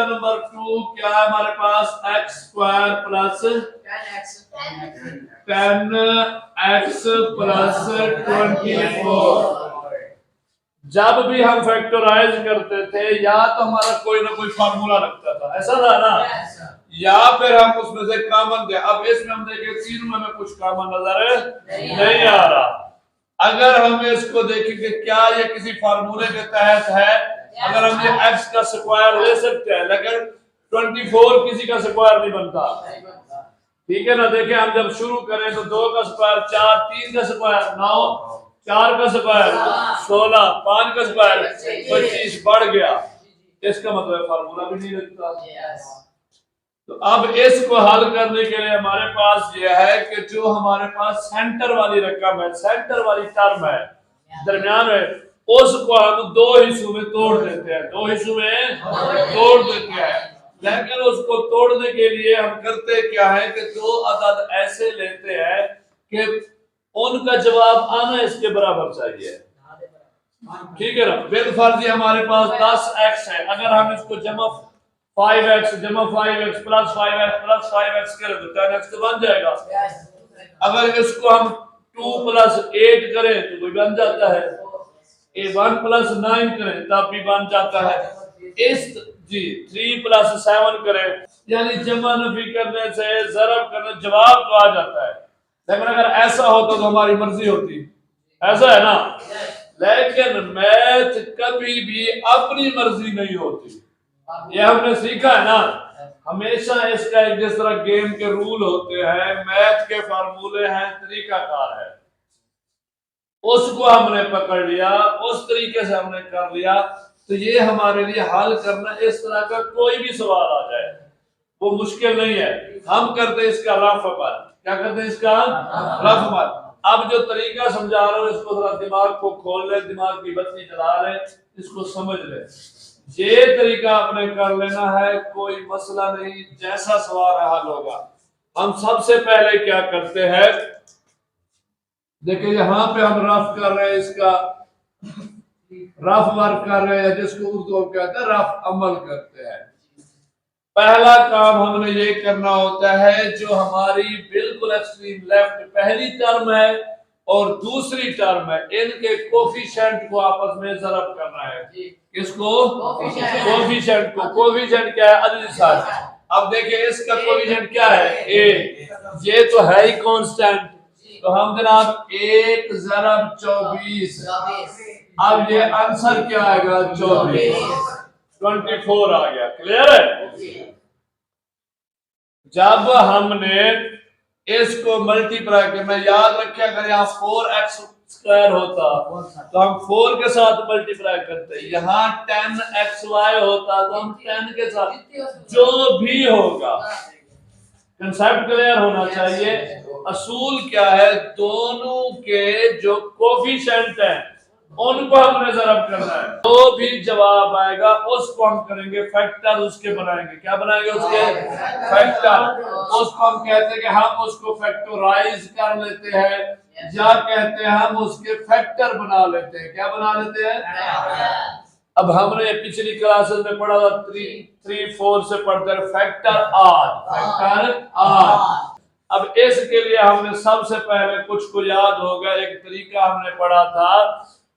Number 2 क्या है हमारे पास x square plus 10x plus 24। जब भी हम फैक्टराइज करते थे या तो हमारा कोई ना कोई फार्मूला लगता था, ऐसा था ना, या फिर हम उसमें से कॉमन थे। अब इसमें हम देखें तीनों में कुछ कॉमन नजर नहीं आ रहा। अगर हम इसको देखेंगे क्या ये किसी फार्मूले के तहत है, अगर हम ये x का स्क्वायर ले सकते हैं, लेकिन 24 किसी का स्क्वायर नहीं बनता, ठीक है ना। देखें हम जब शुरू करें तो 2 का स्क्वायर 4, 3 का स्क्वायर 9, 4 का स्क्वायर 16, 5 का स्क्वायर 25 बढ़ गया, इसका मतलब फार्मूला भी नहीं लगता। तो अब इसको हल करने के लिए हमारे पास यह है कि जो हमारे पास सेंटर वाली रकम है, सेंटर वाली टर्म है दरमियान है, उसको हम दो हिस्सों में तोड़ देते हैं, दो हिस्सों में तोड़ देते हैं। लेकिन उसको तोड़ने के लिए हम करते क्या है कि दो अदद ऐसे लेते हैं कि उनका जवाब आना इसके बराबर चाहिए, ठीक है ना। बिलफर्जी हमारे पास 10x है, अगर हम इसको जमा 5x जमा 5x plus 5x plus 5x करें तो 10x तो बन जाएगा। अगर इसको हम 2 प्लस 8 करें तो भी बन जाता है, 1 प्लस 9 करें तब भी बन जाता है। इस जी 3 प्लस 7 करें, यानी जमा नफी करने से ज़रब करने जवाब तो आ जाता है। लेकिन अगर ऐसा होता तो हमारी मर्जी होती, ऐसा है ना। लेकिन मैथ कभी भी अपनी मर्जी नहीं होती, ये हमने सीखा है ना। हमेशा इसका एक जिस तरह गेम के रूल होते हैं, मैथ के फार्मूले हैं, तरीकाकार है, उसको हमने पकड़ लिया, उस तरीके से हमने कर लिया। तो ये हमारे लिए हल करना, इस तरह का कोई भी सवाल आ जाए वो मुश्किल नहीं है। हम करते हैं इसका रफ अमल, क्या करते हैं इसका रफ अमल। अब जो तरीका समझा रहा हूँ इसको थोड़ा दिमाग को खोल ले, दिमाग की बत्ती जला ले, इसको समझ ले। ये तरीका आपने कर लेना है, कोई मसला नहीं, जैसा सवाल हल होगा। हम सबसे पहले क्या करते हैं, देखिए यहाँ पे हम रफ कर रहे हैं, इसका रफ वर्क कर रहे हैं, जिसको उर्दू में कहते हैं रफ अमल करते हैं। पहला काम हमने ये करना होता है, जो हमारी बिल्कुल एक्सट्रीम लेफ्ट पहली टर्म है और दूसरी टर्म है, इनके कोफिशिएंट को आपस में ज़रब करना है। किसको? कोफिशिएंट को। कोफिशिएंट क्या है? अददी साथ। अब देखिए इसका कोफिशिएंट क्या है? ए। ये तो है ही कांस्टेंट, तो हम जनाब 1 ज़रब 24, अब ये आंसर क्या आएगा? 24 आ गया। क्लियर है? जब हमने इसको मल्टीप्लाई किया, मैं याद रखें अगर यहाँ 4x स्क्वायर होता तो हम 4 के साथ मल्टीप्लाई करते, यहाँ 10xy होता तो हम 10 के साथ, जो भी होगा कंसेप्ट क्लियर होना चाहिए। असूल क्या है? दोनों के जो कोफिशिएंट है उनको हमने ज़रब करना है, जो भी जवाब आएगा उसको हम करेंगे फैक्टर, उसके बनाएंगे। क्या बनाएंगे? उसके फैक्टर। उसको हम कहते हैं कि हम उसको फैक्टराइज कर लेते हैं, या कहते हैं हम उसके फैक्टर बना लेते हैं। क्या बना लेते हैं? अब हमने पिछली क्लासेस में पढ़ा था 3-4 से पढ़ते हैं फैक्टर आर, फैक्टर आर। अब इसके लिए हमने सबसे पहले कुछ को याद होगा, एक तरीका हमने पढ़ा था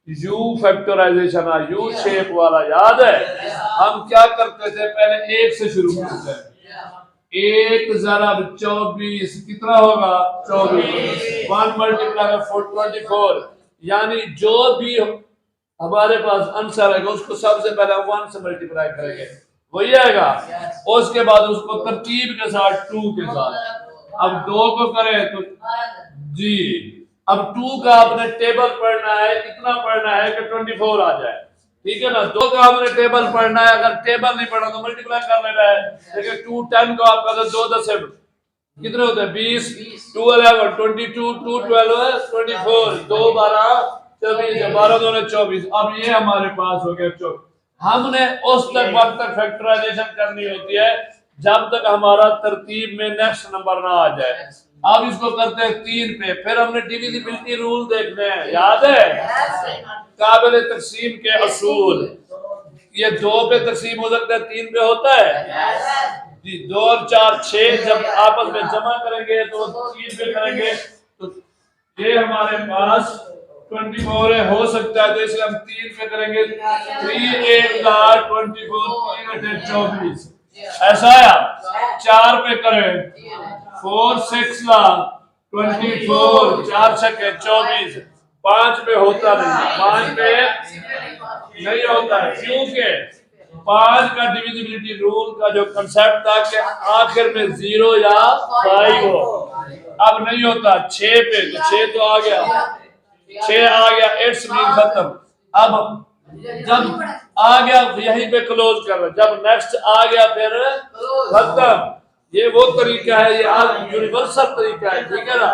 यू फैक्टराइजेशन, यू शेप वाला, याद है? हम क्या करते थे, पहले 1 से शुरू करते हैं। 1 ज़रब 24 कितना होगा? 24। 1 मल्टीप्लाई 24, यानी जो भी हमारे पास आंसर आएगा उसको सबसे पहले 1 से मल्टीप्लाई करेंगे, वही आएगा। उसके बाद उसको तरतीब के साथ 2 के साथ। अब 2 को करें तो जी, अब 2 का आपने टेबल पढ़ना है, कितना पढ़ना है कि 24 आ जाए, ठीक है ना। 2 का आपने टेबल पढ़ना है, अगर टेबल नहीं पढ़ा तो मल्टीप्लाई कर लेना है। देखिए 2 10 को आपका तो 2 10 कितने होते हैं? 20, 2 11 22, 2 12 24, 2 12 24, 12 2 24। अब ये हमारे पास हो गया 24। हमने उस तक वक्त तक फैक्टराइजेशन करनी होती है जब तक हमारा तरतीब में नेक्स्ट नंबर ना आ जाए। अब इसको करते हैं 3 पे, फिर हमने डिविजिबिलिटी रूल देखने हैं, याद है? काबिल तकसीम के असूल, ये 2 पे तकसीम हो सकता है, 3 पे होता है जी। 2 और 4 6, जब आपस में जमा करेंगे तो 3 पे करेंगे तो ये हमारे पास 24 है। हो सकता है तो इसलिए हम 3 पे करेंगे, 3 8 का 24, 3 8 24, ऐसा है। 4 पे करें 4 6 का 24, 4 छक्के 24, 5 पे होता नहीं, 5 पे नहीं होता है क्योंकि 5 का डिविजिबिलिटी रूल का जो कंसेप्ट था कि आखिर में 0 या 5 हो, अब नहीं होता। 6 पे तो 6 तो आ गया, 6 आ गया, इट्स मीन खत्म। अब जब आ गया यहीं पे क्लोज कर रहे, जब नेक्स्ट आ गया फिर खत्म। ये वो तरीका है, ये आज यूनिवर्सल तरीका है, ठीक है ना।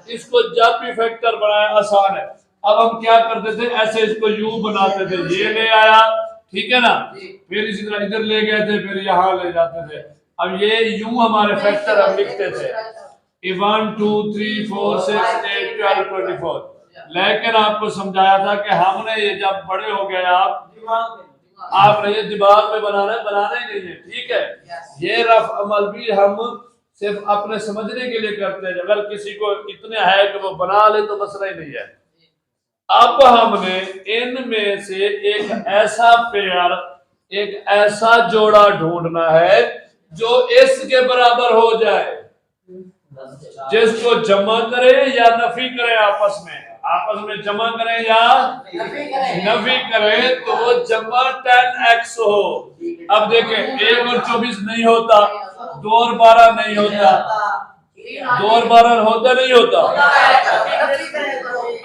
इसको जब भी फैक्टर बनाया आसान है। अब हम क्या करते थे, ऐसे इसको यू बनाते थे, ये ले आया, ठीक है ना, फिर इसी तरह इधर ले गए थे, फिर यहाँ ले जाते थे। अब ये यूं हमारे फैक्टर हम लिखते थे 1 2 3 4 6 8 12 24। लेकिन आपको समझाया था कि हमने ये जब बड़े हो गए आपने ये दिमाग में बनाना ही नहीं है, ठीक है। ये रफ अमल भी हम सिर्फ अपने समझने के लिए करते हैं, अगर किसी को इतने है कि वो बना ले तो मसला ही नहीं है। अब हमने इनमें से एक ऐसा पेयर, एक ऐसा जोड़ा ढूंढना है जो इसके बराबर हो जाए, जिसको जमा करें या नफी करें, आपस में जमा करें या नफी करें, तो वो जमा 10x हो। अब देखें 1 और 24 नहीं होता, 2 और 12 नहीं होता, 2 और 12 होता नहीं होता।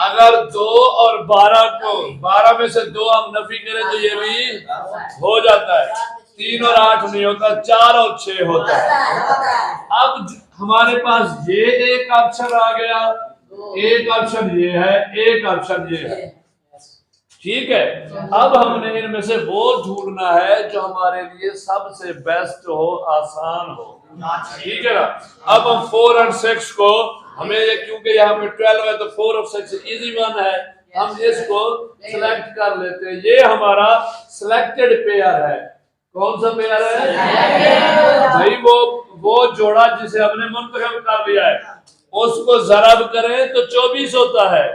अगर 2 और 12 को 12 में से 2 हम नफी करें तो ये भी हो जाता है। 3 और 8 नहीं होता, 4 और 6 होता है। अब हमारे पास ये एक ऑप्शन आ गया, एक ऑप्शन ये है, एक ऑप्शन ये है, ठीक है। अब हमने इनमें से वो ढूंढना है जो हमारे लिए सबसे बेस्ट हो, आसान हो, ठीक है ना। अब हम 4 और 6 को हमें ये, क्योंकि यहाँ पे 12 है तो 4 और 6 इजी वन है, हम इसको सिलेक्ट कर लेते हैं। ये हमारा सिलेक्टेड पेयर है। कौन सा पेयर है भाई? वो जोड़ा जिसे हमने मुंतखब कर लिया है, उसको जरब करें तो 24 होता है,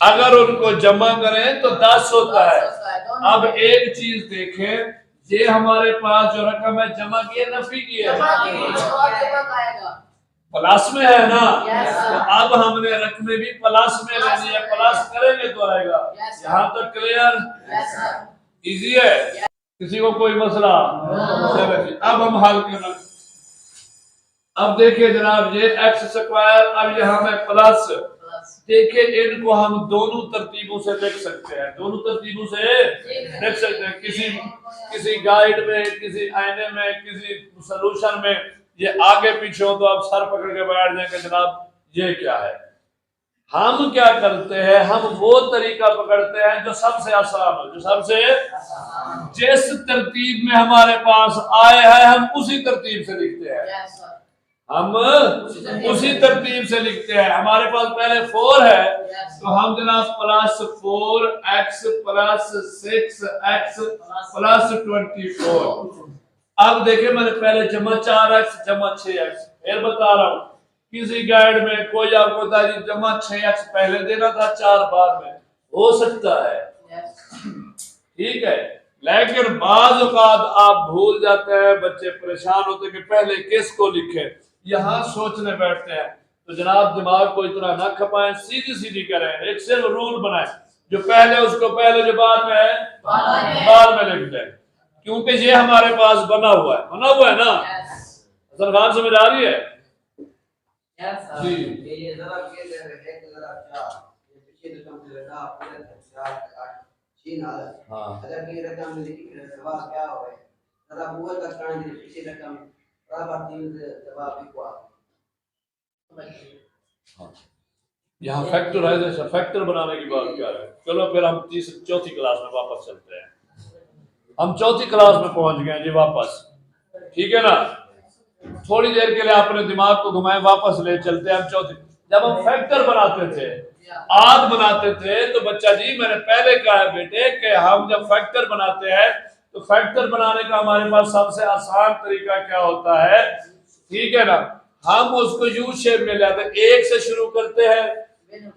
अगर उनको जमा करें तो 10 होता है। अब एक चीज देखें, ये हमारे पास जो रकम है जमा की है नफी की है, प्लस में है ना, तो अब हमने रकमें भी प्लस में लेनी है, प्लस करेंगे तो आएगा। यहाँ तक क्लियर, इजी है, किसी को कोई मसला? अब हम हल करना। अब देखिए जनाब, ये x स्क्वायर, अब यहाँ में प्लस, देखिए इनको हम दोनों तरतीबों से देख सकते हैं, दोनों तरतीबों से देख सकते हैं। किसी गाइड में, किसी आईने में, किसी सॉल्यूशन में ये आगे पीछे हो तो आप सर पकड़ के बैठ जाएंगे जनाब ये क्या है। हम क्या करते हैं, हम वो तरीका पकड़ते हैं जो सबसे आसान हो, जो सबसे, जिस तरतीब में हमारे पास आए हैं हम उसी तरतीब से लिखते हैं, हम उसी तरतीब से लिखते हैं। हमारे पास पहले 4 है तो हम जनाब plus 4x plus 6x plus 24। अब देखिए मैंने पहले जमा 4x जमा 6x, फिर बता रहा हूँ किसी गाइड में कोई आपको बता दी जमा 6x पहले देना था 4 बाद में, हो सकता है, ठीक है। लेकिन बाज़ औक़ात आप भूल जाते हैं, बच्चे परेशान होते कि पहले किसको लिखे, यहाँ सोचने बैठते हैं। तो जनाब दिमाग को इतना ना खपाएं, सीधी करें, एक सिर्फ रूल बनाएं, जो पहले उसको पहले, जो बाद में है बाद में लिख दें, क्योंकि ये हमारे पास बना हुआ है ना। हसन खान समझ आ रही है जी? हाँ, यहाँ फैक्टराइजेशन, फैक्टर बनाने की बात क्या है। चलो फिर हम चौथी क्लास में वापस चलते हैं। हम चौथी क्लास में पहुंच गए जी वापस, ठीक है ना। थोड़ी देर के लिए अपने दिमाग को घुमाए, वापस ले चलते हैं हम चौथी। जब हम फैक्टर बनाते थे आद बनाते थे तो बच्चा जी मैंने पहले कहा है बेटे कि हम जब फैक्टर बनाते हैं तो फैक्टर बनाने का हमारे पास सबसे आसान तरीका क्या होता है, ठीक है ना, हम उसको यू शेप में लाते हैं, एक से शुरू करते हैं,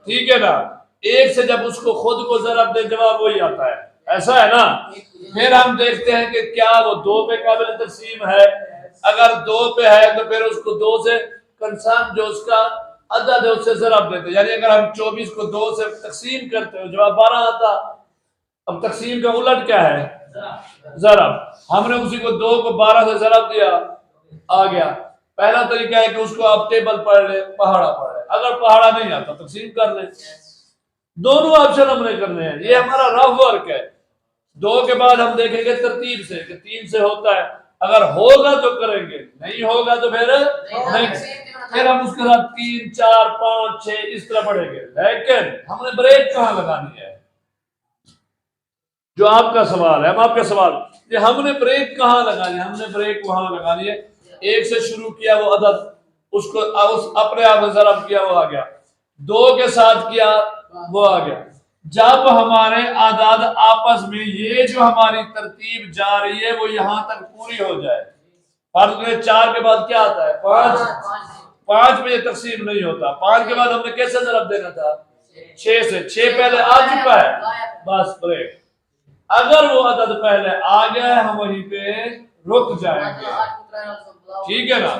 ठीक है ना, एक से जब उसको खुद को जरब दे जवाब वही आता है, ऐसा है ना। फिर हम देखते हैं कि क्या वो दो पे काबिल तकसीम है, अगर दो पे है तो फिर उसको दो से कंसर्न जो उसका अदद है उससे जरब देते, यानी अगर हम 24 को 2 से तकसीम करते हो जवाब 12 आता। अब तकसीम का उलट क्या है, जरब, हमने उसी को 2 को 12 से जरब दिया, आ गया। पहला तरीका है कि उसको आप टेबल पढ़ ले, पहाड़ा पढ़ ले, अगर पहाड़ा नहीं आता तकसीम कर ले, दोनों ऑप्शन हमने करने हैं, ये हमारा रफ वर्क है। 2 के बाद हम देखेंगे तरतीब से कि 3 से होता है, अगर होगा तो करेंगे, नहीं होगा तो फिर नहीं, फिर हम उसके साथ 3 4 5 6 इस तरह पढ़ेंगे। लेकिन हमने ब्रेक कहाँ लगानी है, जो आपका सवाल है, हम आपका सवाल ये हमने ब्रेक कहाँ लगानी है, हमने ब्रेक वहां लगानी है। एक से शुरू किया वो अदद, उसको उस अपने आप जरब किया वो आ गया, 2 के साथ किया वो आ गया। जब हमारे आदाद आपस में ये जो हमारी तरतीब जा रही है वो यहां तक पूरी हो जाए, फर्ज करें 4 के बाद क्या आता है 5, 5 में ये तकसीम नहीं होता, 5 के बाद हमने कैसे जरब देना था 6 से, 6 पहले आ चुका है, बस ब्रेक। अगर वो अदद पहले आ गया है हम वहीं पे रुक जाएंगे, ठीक है ना।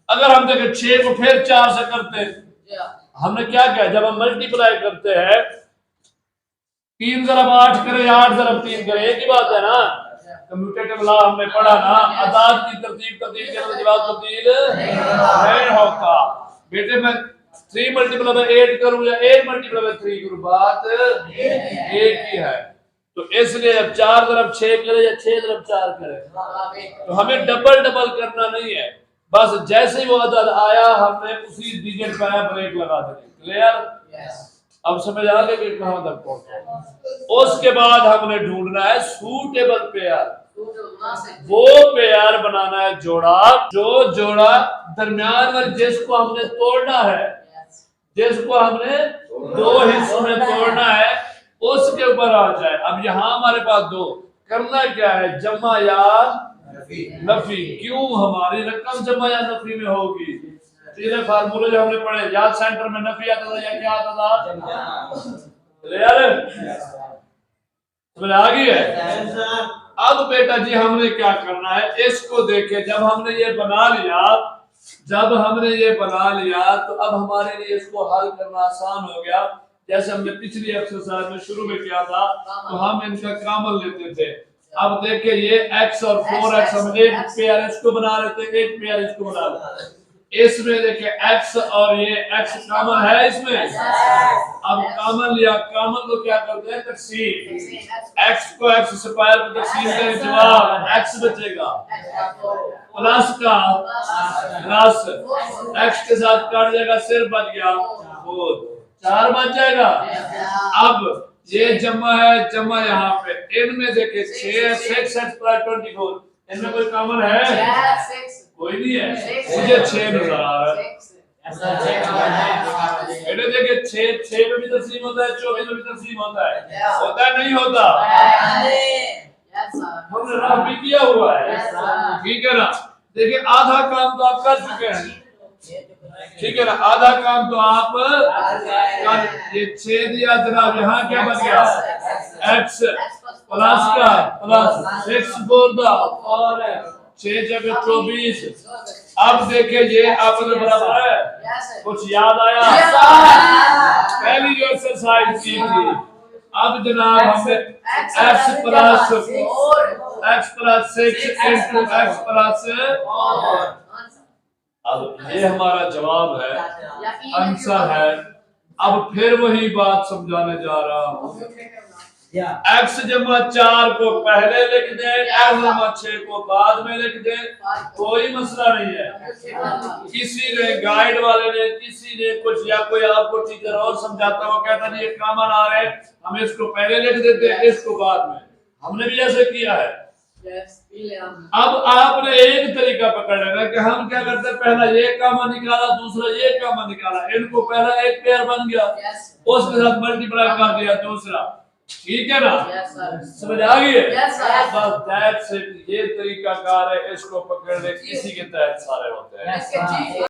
अगर हम देखें 6 को फिर 4 से करते, हमने क्या किया, जब हम मल्टीप्लाई करते हैं 3 ज़रब 8 करे 8 ज़रब 3 करे, एक ही बात है ना, कम्यूटेटिव लॉ हमने पढ़ा ना, अदाद की तरतीब तब्दील के अंदर जवाब तब्दील नहीं होता। बेटे मैं 3 मल्टीप्लाई में 8 करूं या 8 मल्टीप्लाई में 3 करूं, बात एक ही है। तो इसलिए अब 4 ज़रब 6 करे या 6 ज़रब 4 करे, तो हमें डबल डबल करना नहीं है, बस जैसे ही वो अदद आया हमने उसी डिजिट पर ब्रेक लगा देनी। क्लियर, अब समझ आ गया कि कहां तक पहुंचे। उसके बाद हमने ढूंढना है सूटेबल पेयर, वो पेयर बनाना है जोड़ा, जो जोड़ा दरमियान में जिसको हमने तोड़ना है, जिसको हमने 2 हिस्सों में तोड़ना है उसके ऊपर आ जाए। अब यहां हमारे पास 2, करना क्या है, जमा या नफी। क्यों, हमारी रकम जमा या नफी में होगी, तीन फार्मूले जो हमने पढ़े, या सेंटर में नफी आता था या क्या आता था, क्लियर समझ आ गई है। अब बेटा जी हमने क्या करना है, इसको देखे, जब हमने ये बना लिया, जब हमने ये बना लिया तो अब हमारे लिए इसको हल करना आसान हो गया। जैसे हमने पिछली एक्सरसाइज में शुरू में किया था तो हम इनका कॉमन लेते थे। अब देखिए ये x और 4x हम एक पेयर इसको बना लेते हैं, एक पेयर इसको बना लेते हैं। इसमें देखिए x और ये x कॉमन है इसमें, अब कॉमन लिया, कॉमन को क्या करते हैं तकसीम, x को x स्क्वायर में तकसीम करें, जवाब x बचेगा, प्लस का प्लस x के साथ काट जाएगा, सिर्फ बच गया 4 बच जाएगा। अब ये जमा है, जमा यहाँ पे, इनमें देखिए 6 6x + 24, इनमें कोई कॉमन है, कोई नहीं है, मुझे 6 नजर आ रहा है। बेटे देखिए 6 में भी तकसीम होता है, 24 में भी तकसीम होता है, होता है नहीं होता, हमने राह भी किया हुआ है, ठीक है ना। देखिए आधा काम तो आप कर चुके हैं, ठीक है ना, आधा काम तो आप ये 6 दिया जनाब, यहाँ क्या बन गया x प्लस का प्लस 6 बोल दो और 6 जगह 24। अब देखिए ये आपस में बराबर है, कुछ याद आया, पहली जो एक्सरसाइज की थी, अब जनाब हमने x plus 6 into x plus, अब ये हमारा जवाब है, आंसर है। अब फिर वही बात समझाने जा रहा हूँ, x जमा 4 को पहले लिख दे, x जमा 6 को बाद में लिख दे, कोई मसला नहीं है। किसी ने गाइड वाले ने, किसी ने कुछ, या कोई आपको टीचर और समझाता हुआ कहता नहीं ये कॉमन आ रहे, हम इसको पहले लिख देते हैं इसको बाद में, हमने भी ऐसे किया है। अब आपने एक तरीका पकड़ लेना कि हम क्या करते हैं, पहला ये कामा निकाला, दूसरा ये कामा निकाला, इनको पहला एक पेयर बन गया, उसके साथ मल्टीप्लाई कर दिया दूसरा, ठीक है ना? समझ आ गई है? बस दैट्स इट। ये तरीका कार है, इसको पकड़ने किसी के तहत सारे होते हैं।